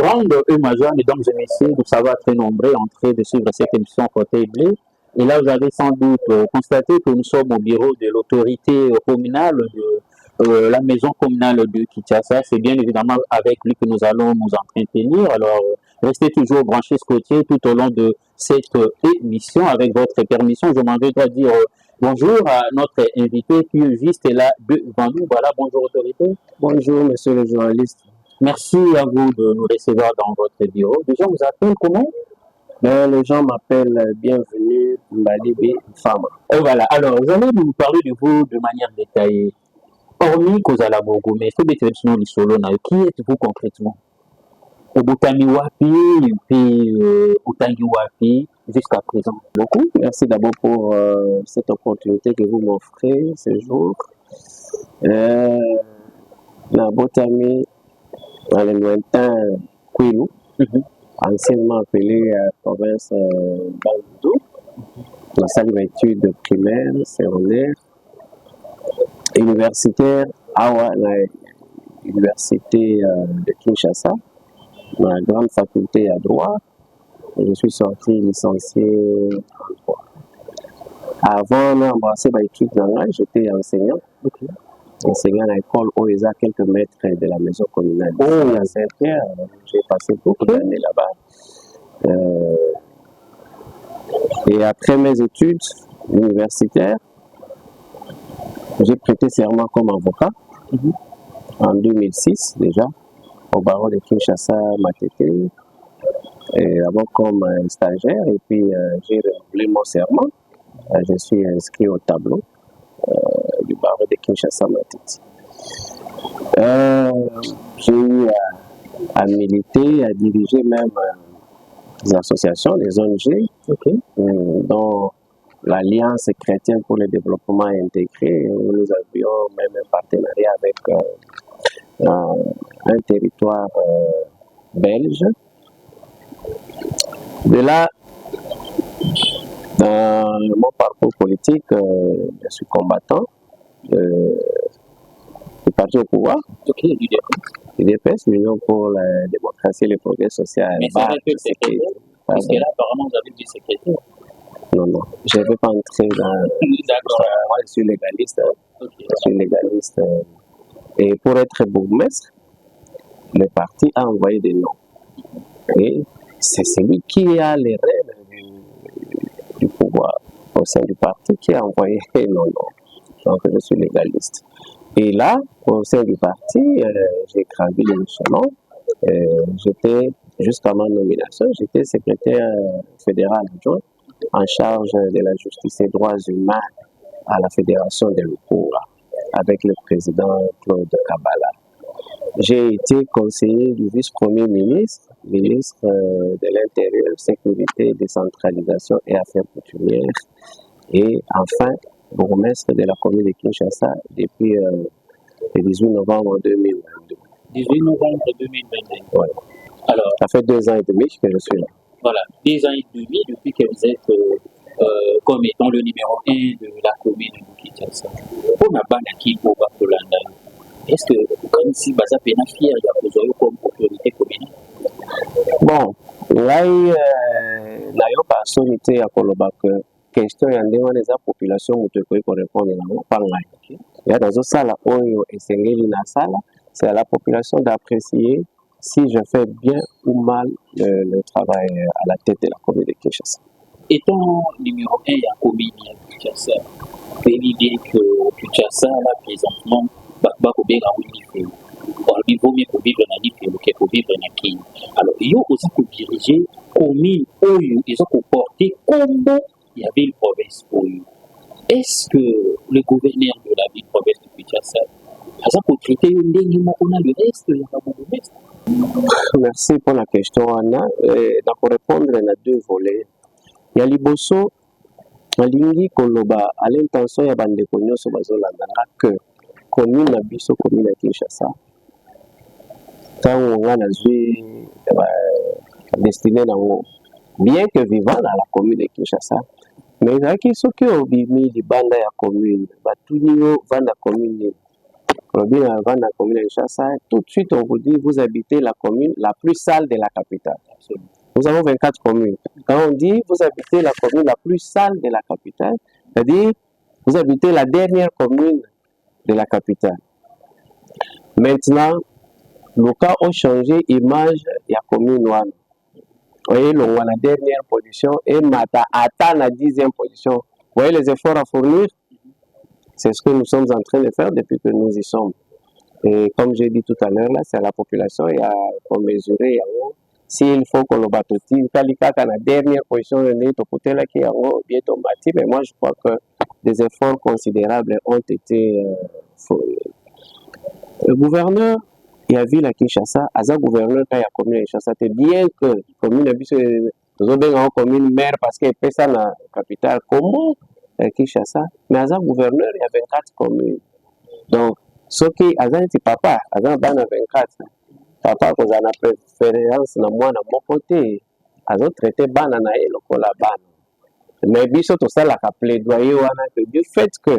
Grande et majeure, mesdames et messieurs, vous savez très nombreux en train de suivre cette émission Côté Blé. Et là, vous avez sans doute constaté que nous sommes au bureau de l'autorité communale de la maison communale de Kinshasa. C'est bien évidemment avec lui que nous allons nous entretenir. Alors, restez toujours branchés scottiers tout au long de cette émission. Avec votre permission, je m'en vais dire bonjour à notre invité qui est juste là devant nous. Voilà, bonjour autorité. Bonjour, monsieur le journaliste. Merci à vous de nous recevoir dans votre bureau. Les gens vous appellent comment? Les gens m'appellent Bienvenue Mbalibi Fama. Et voilà, alors vous allez nous parler de vous de manière détaillée. Hormis Kozala Bogo, mais c'est des sinon les solo, qui êtes-vous concrètement? Au Botani Wapi, puis au Tangi Wapi, jusqu'à présent. Beaucoup. Merci d'abord pour cette opportunité que vous m'offrez ce jour. La Botani, dans le lointain Kwilu, anciennement appelée province Bandou, dans sa études primaire, secondaire, universitaire, à l'université de Kinshasa, dans la grande faculté à droit. Je suis sorti licencié en droit. Avant d'embrasser ma étude dans l'âge, j'étais enseignant. Enseignant à l'école OESA, quelques mètres de la maison communale. À Saint-Pierre, j'ai passé beaucoup d'années là-bas. Et après mes études universitaires, j'ai prêté serment comme avocat en 2006 déjà, au barreau de Kinshasa Matete, et avant comme stagiaire, et puis j'ai renouvelé mon serment. Je suis inscrit au tableau du barreau de Kinshasa Matete. J'ai eu à militer, à diriger même des associations, des ONG, dont l'Alliance chrétienne pour le développement intégré, où nous avions même un partenariat avec un territoire belge. De là, dans mon parcours politique, je suis combattant du parti au pouvoir, l'UDPS, l'Union pour la démocratie et le progrès social. Mais c'est vrai que c'est parce que là, apparemment, vous avez du secrétaire. Non, je ne vais pas entrer dans... D'accord. Moi, je suis légaliste. Je suis légaliste. Et pour être bourgmestre, le parti a envoyé des noms. Et c'est celui qui a les rêves du pouvoir au sein du parti qui a envoyé nos noms. Donc, je suis légaliste. Et là, au sein du parti, j'ai gravi l'échelon. J'étais, jusqu'à ma nomination, j'étais secrétaire fédéral adjoint en charge de la justice et droits humains à la Fédération de l'Ukura, avec le président Claude Kabala. J'ai été conseiller du vice-premier ministre, ministre de l'Intérieur, Sécurité, Décentralisation et Affaires coutumières, et enfin, bourgmestre de la commune de Kinshasa depuis le 18 novembre 2022. 18 novembre 2022. Ouais. Alors, ça fait 2 ans et demi que je suis là. Voilà, 2 ans et demi depuis que vous êtes comme étant le numéro 1 de la commune de Kinshasa. Pour la bande qui est au Bakolanda, est-ce que comme si Baza Pena fier de comme autorité communale? Bon, là, il y a pas sonité à Kolobak. Question y a des populations qui peuvent répondre à la il y a dans une salle c'est à la population d'apprécier si je fais bien ou mal le travail à la tête de la commune de Kinshasa. Étant numéro 1 de la commune de Kinshasa, vous avez l'idée que Kinshasa, là, présentement, va bien à Winifred. Il vaut mieux vivre dans l'Ifre que vivre dans Kenya. Alors, il y a aussi pour diriger commune Oyo, ils ont porté comme il y avait une province Oyo. Est-ce que le gouverneur de la ville province de Kinshasa a pour traiter une ligne on a le reste de la bourgmestre? Merci pour la question, Anna. Pour répondre, il y a 2 volets. Il y a Liboso, Alingi Koloba, à l'intention, il y a des cognos sur Bazolandanga que commune à Bisso, commune à Kinshasa. Quand on a destiné dans bien que vivant dans la commune de Kinshasa, mais ceux qui ont vécu les bandes de la commune, tout le monde va dans la commune. avant la commune de Kinshasa, tout de suite on vous dit vous habitez la commune la plus sale de la capitale. Nous avons 24 communes. Quand on dit vous habitez la commune la plus sale de la capitale, c'est-à-dire vous habitez la dernière commune de la capitale. Maintenant, le cas a changé image de la commune Wana. Vous voyez, on a la dernière position et Mata atteint la 10e position. Vous voyez les efforts à fournir? C'est ce que nous sommes en train de faire depuis que nous y sommes. Et comme j'ai dit tout à l'heure, là, c'est à la population, il y a pour mesurer. S'il faut qu'on le batte, la dernière position, de côté là, qui est bien tombé, mais moi je crois que des efforts considérables ont été fournis. Le gouverneur, il a vu la Kinshasa, Aza gouverneur quand il y a commune Kinshasa, c'est bien que la commune a commune maire parce qu'il fait ça dans la capitale. Comment Kinshasa? Mais Aza gouverneur, il y a 24 communes. Donc, ce qui Aza est papa, Aza ban a 24. Papa, vous avez préférence dans moi, dans mon côté. Aza traité ban na le la ban. Mais biso tout ça la plaidoyer du fait que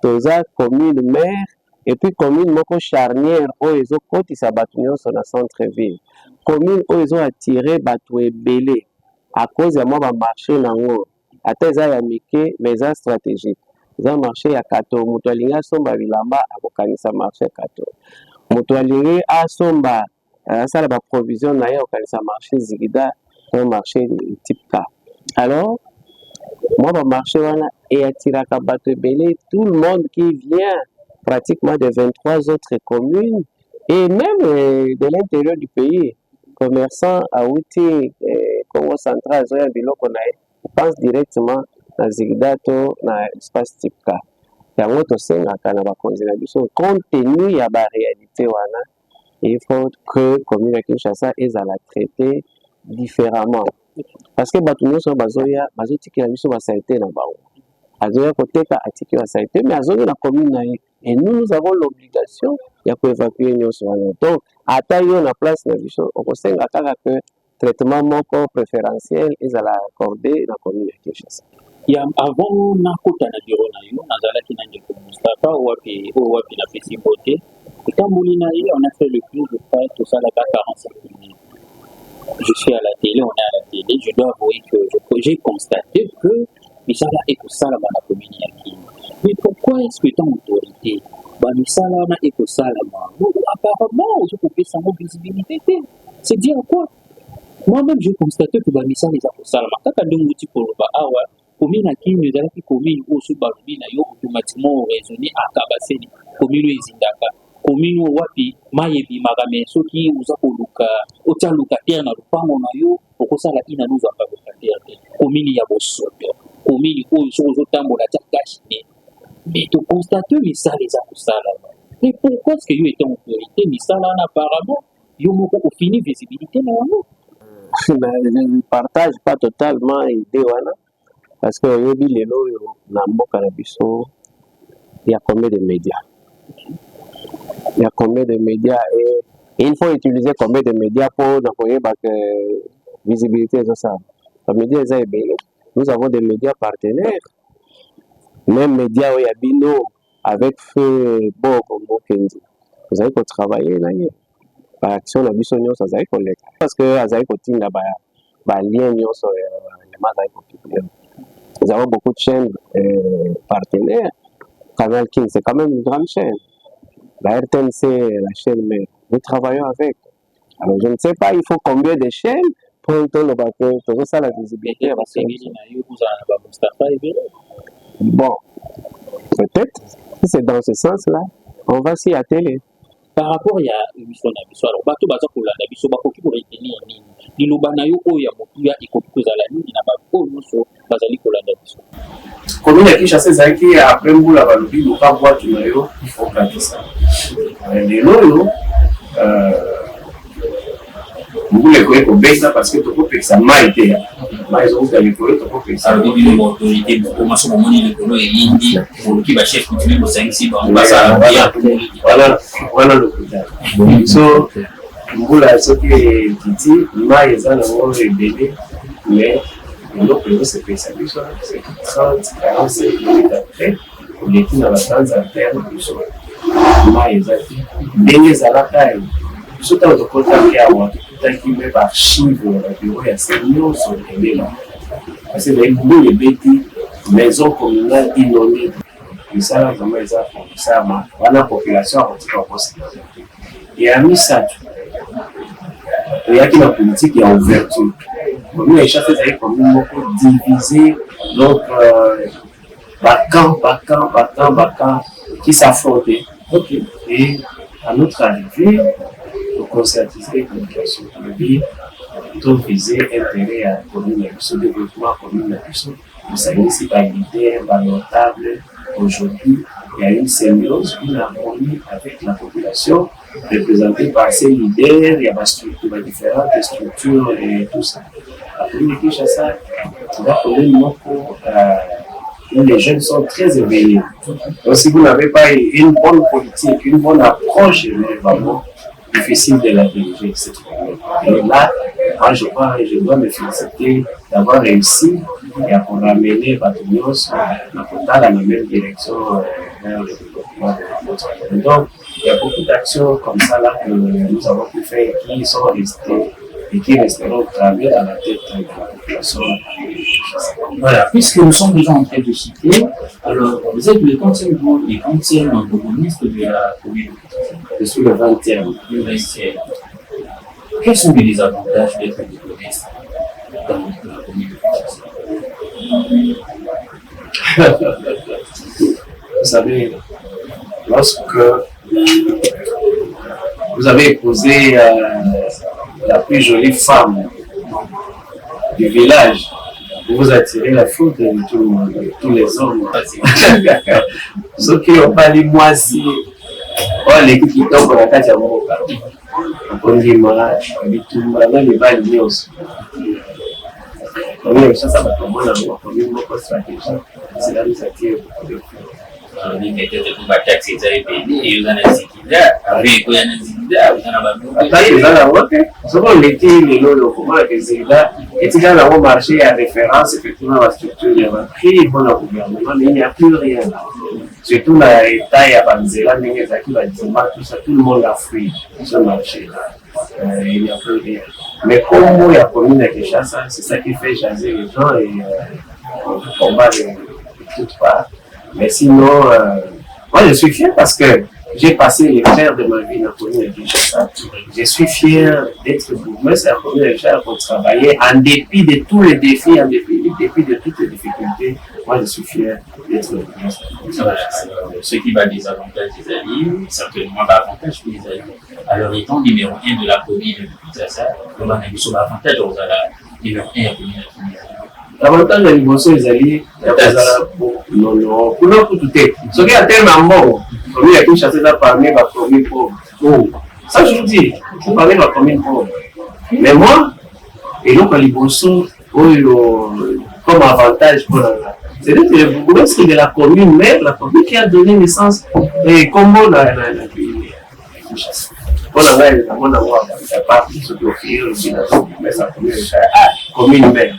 tous a commune maire et puis commune moko charnière où ils ont côté sa bâtiment sur la centre-ville. Commune où ils ont attiré bateau belé à cause de moi va marcher dans haut. À tes ya mike mais ça stratégique. Ça marché à Kato, mutualinga somba bilamba à bokanisa marché Kato. Mutualinga a somba ça la provision na ya bokanisa marché Zigida un marché type K. Alors moi va marcher wana et attirer à bateau belé tout le monde qui vient pratiquement de 23 autres communes et même de l'intérieur du pays. Commerçants à Outi, Congo central, on pense directement dans Zigdato, dans l'espace type K. Compte tenu de la réalité, il faut que la commune de Kinshasa ait à la traiter différemment. Parce que les gens sont bazoya, bazotiki na biso basaité na bao. Azoya koteka atiki basaité, mais azoya la commune na et nous avons l'obligation de évacuer nos soins. Donc, à taille la place na biso, on conseille que traitement moko préférentiel est à l'accorder dans la commune de Kinshasa. Avant na kota na biro na yo, nazala ki na ndeko Mustafa wapi na pesi bote. Ekambuli na ye, on a fait le plus de fois tout ça là 45 minutes. Je suis à la télé, on est à la télé, je dois avouer que j'ai constaté que Misala est tout ça là dans la commune Yaki. Mais pourquoi est-ce que tu as autorité? Misala est tout ça là. Apparemment, je peux faire sa visibilité. C'est dire quoi? Moi-même, j'ai constaté que Misala est tout ça là. Quand tu as un outil pour le Bahawa, commune Yaki, nous allons faire commune ou sous Barubi, automatiquement raisonner à Kabaseni, commune Zindaka. Commune wapi mayebi magame soki uza koluka otia locataire na lupango na yo okosala ina nous va pas locataire commune ya bosoto commune oyo sozo tambola tia cash mais tu constates mais ça les a kusala mais pourquoi est-ce que yo est en autorité mais ça là apparemment yo moko au fini visibilité na yo je ne partage pas totalement l'idée wana parce que yo bi lelo yo na mboka na biso il y a combien de médias. Il y a combien de médias et il faut utiliser combien de médias pour envoyer la visibilité de ça. Les médias, nous avons des médias partenaires, même médias où il y a Bino avec Feu Bogo Kendi. Vous avez travailler là, par action la mission ça vous avez collecté parce que vous avez continué là lien sur les nous avons beaucoup de chaînes partenaires. Canal King, c'est quand même une grande chaîne. La RTNC, la chaîne, mais nous travaillons avec. Alors, je ne sais pas, il faut combien de chaînes pour le bateau, pour ça la visibilité. Bon, peut-être, si c'est dans ce sens-là, on va s'y atteler. Par rapport à l'émission d'Abisso, alors, bateau pour la Abisso, bateau pour retenir l'Ilobanayo, Oya, Mokuya, et Kopuzalani, il n'a pas de sur Bazali pour la Abisso. Commune ya Kinshasa ezalaki après mbula balobi luka bwaki na yo okatisa lelo oyo mbula ekoki kobeta parce que tokopekisa mai te mai ezokota likolo tokopekisa bino autorité komaso bomoni likolo elindi oluki bachef coutumier bosangisi wana lokuta so mbula soki ekiti mai eza nango ebele mais donc, c'est que ça, c'est 30, 45 minutes après, on est dans la transe interne du sol. mai ezaki ndenge ezalaka biso ntango tokotaki awa tokutaki mpe baarchive ya babiro ya se nyonso elela parce que baebungu ebeti maison communale inondée misala vraiment eza komisama wana population akotika kokosa ya misato toyaki na politique ya ouverture commune ya Kinshasa ezali commune moko divisée donc bacamp qui s'affrontaient. Okay. Et à notre arrivée, on conscientisait les communications publiques, tout visait intérêt à la commune, au développement commune, sa municipalité, notable. Aujourd'hui, il y a une symbiose, une harmonie avec la population, représentée par ses leaders, il y a des structures, différentes structures et tout ça. La commune de Kinshasa, la commune Moko, où les jeunes sont très éveillés. Donc, si vous n'avez pas une bonne politique, une bonne approche, il est vraiment difficile de la diriger, cette commune. Et là, moi, je dois me féliciter d'avoir réussi et à ramener Batonios dans la même direction vers le développement de notre commune. Donc, il y a beaucoup d'actions comme ça là que nous avons pu faire qui sont restées et qui resteront gravées dans la tête de la population. Voilà, puisque nous sommes déjà en train de citer, alors vous êtes le 30e bourgmestre de la commune. Je suis le 20e. Le 20e. Quels sont les désavantages d'être bourgmestre dans la commune de Kinshasa? Vous savez, lorsque vous avez épousé la plus jolie femme du village, vous attirez la foudre de tout le monde, de tous les hommes. Ceux qui n'ont pas les moisis, les qui tombent la carte à mon cas. On dit malade, les balles aussi. Comme ça, ça va comme une stratégie. C'est là où ça tire beaucoup de fois. Souvent l'été, les lots, comment les là, et tu as un marché à référence, effectivement, la structure, il y a un prix, bon, le gouvernement, mais il n'y a plus rien. Surtout dans l'État, il y a Banzela, qui va dire, tout ça, tout le monde a fui ce marché-là. Il n'y a plus rien. Mais comme il y a commune à Kinshasa, c'est ça qui fait jaser les gens et on combat de toutes parts. Mais sinon, moi je suis fier parce que j'ai passé les cœurs de ma vie dans la commune de Kinshasa. Je suis fier d'être bourgmestre à la commune de Kinshasa pour travailler en dépit de tous les défis, en dépit de toutes les difficultés. Moi je suis fier d'être bourgmestre. Ce qui va des avantages des alliés, certainement l'avantage pour les alliés. Alors étant numéro 1 de la commune de Kinshasa, on a sur l'avantage de la numéro 1 de la commune de Kinshasa. L'avantage de l'émotion des alliés, non, pour tout est. Ce qui est tellement bon, comme il y a une chasse parmi ma commune pauvre. Ça, je vous dis, vous parlez de ma commune pauvre. Mais moi, et donc, l'émotion, comme avantage pour la. C'est d'être le bourgmestre de la commune mère, la commune qui a donné naissance et comment la chasse. On a évidemment d'avoir la partie sur l'offrir aussi dans la commune mère.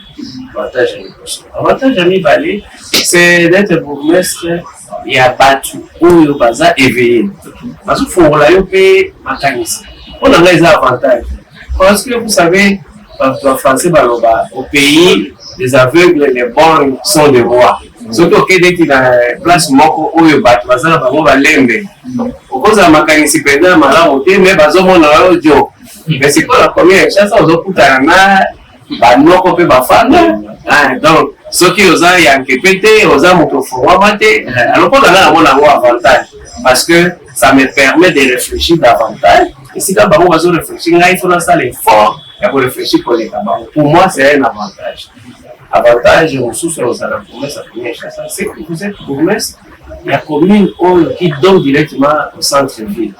Avantage à Mibale, c'est d'être bourgmestre et abattu ou au bazar éveillé. Parce qu'il faut payer ma canisse. On a des avantages. Parce que vous savez, en français, au pays, les aveugles et les bons sont des rois. Surtout que dès qu'il y a une place moko où il bat, bazar va lembe. Au cause de ma canisse, pendant ma lamoté, mais bazar mon audio. Mais c'est pas la première chance, on a banoko pe bafanda donc soki oza ya nkepete oza moto fongwama te alors mpo nanga namona yango avantage parce que ça me permet de réfléchir davantage esika bango bazo réfléchir ngai fona sala effort ya koréfléchir koleka bango pour moi c'est un avantage mosusu ozala bourgmestre ya commune Kinshasa c'est que vous êtes bourgmestre ya commune oyo qui donne directement au centre-ville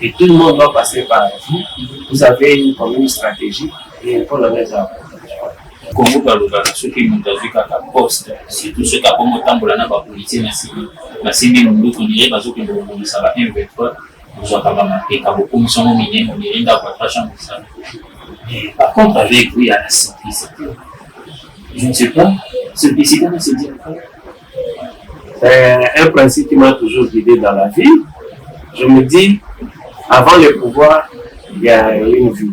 et tout le monde doit passer par vous avez une commune stratégique et pour le reste Congo baloba soki moto azwi kaka poste surtout soki akomotambola na bapolisier nasimbi monduku ndire bazokende kobongisa ba M23 ozwaka bamapeka bokomisango minene ondire ndako atracha mosala. Par contre avec vous il y a la simplicité. Je ne sais pas, simplicité on se dit encore. C'est un principe qui m'a toujours guidé dans la vie je me dis, avant le pouvoir, il y a une vie.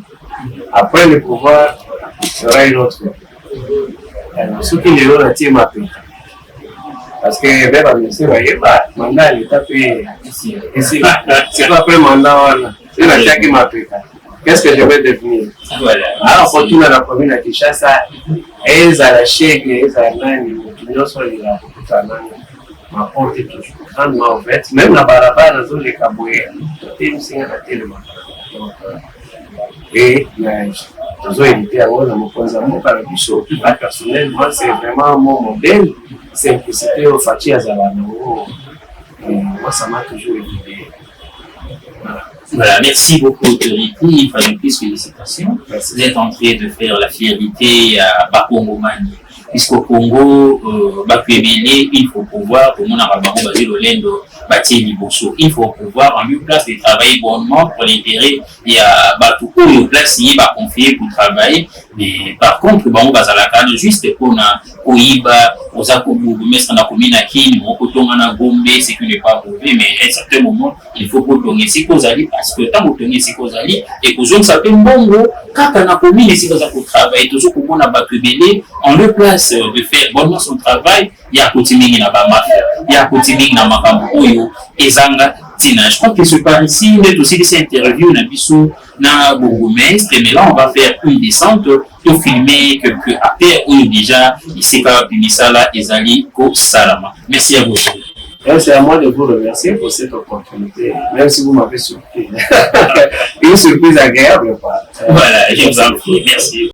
Après le pouvoir, il y aura une autre vie. Ce qui est là, c'est ma paix. Parce que même si vous voyez, le mandat, l'État paye. C'est pas après le mandat, c'est la tête qui m'a payé. Qu'est-ce que je vais devenir? Alors, pour tout la commune à Kinshasa, ils ont la chèque, ils ont l'opinion sur les ma porte est toujours grandement ouverte. Même la barabara, dans les cabouets, ils sont tellement. Et nous avons évité à moi, dans mon point d'amour, par le bichot. Personnellement, c'est vraiment mon modèle. Simplicité au Fati Azalano. Moi, ça m'a toujours évité. Voilà, merci beaucoup, autorité. Il fallait plus félicitations. Merci. Vous êtes en train de faire la fierté à Bakongomani. Puisqu'au Congo, il faut pouvoir, pour mon arabango, il faut pouvoir en une place de travailler bonnement pour l'intérêt. Il y a Batou, une place qui va confier pour travailler. Mais par contre, juste pour Koiba, aux accommodements, na commune à qui, na Gombe, c'est qui n'est pas mauvais, mais à un certain moment, il faut que vous si vous allez, parce que tant que vous si vous allez, et que vous s'appelle Bongo, quand on a commune, si vous avez travaillé, toujours pour qu'on a battu belé, en le place de faire bonnement son travail, il y a Kotiming na Bamafia, il y a Kotiming na Makamboyo, et Zanga. Je crois que ce par ici, mais aussi des interviews na Bissou, na Bourgmestre, mais là on va faire une descente pour filmer quelques affaires où déjà ici quand Pimisala et Zali Ko Salama. Merci à vous. C'est à moi de vous remercier pour cette opportunité, même si vous m'avez surpris. Une surprise agréable. Voilà, je vous en prie. Merci.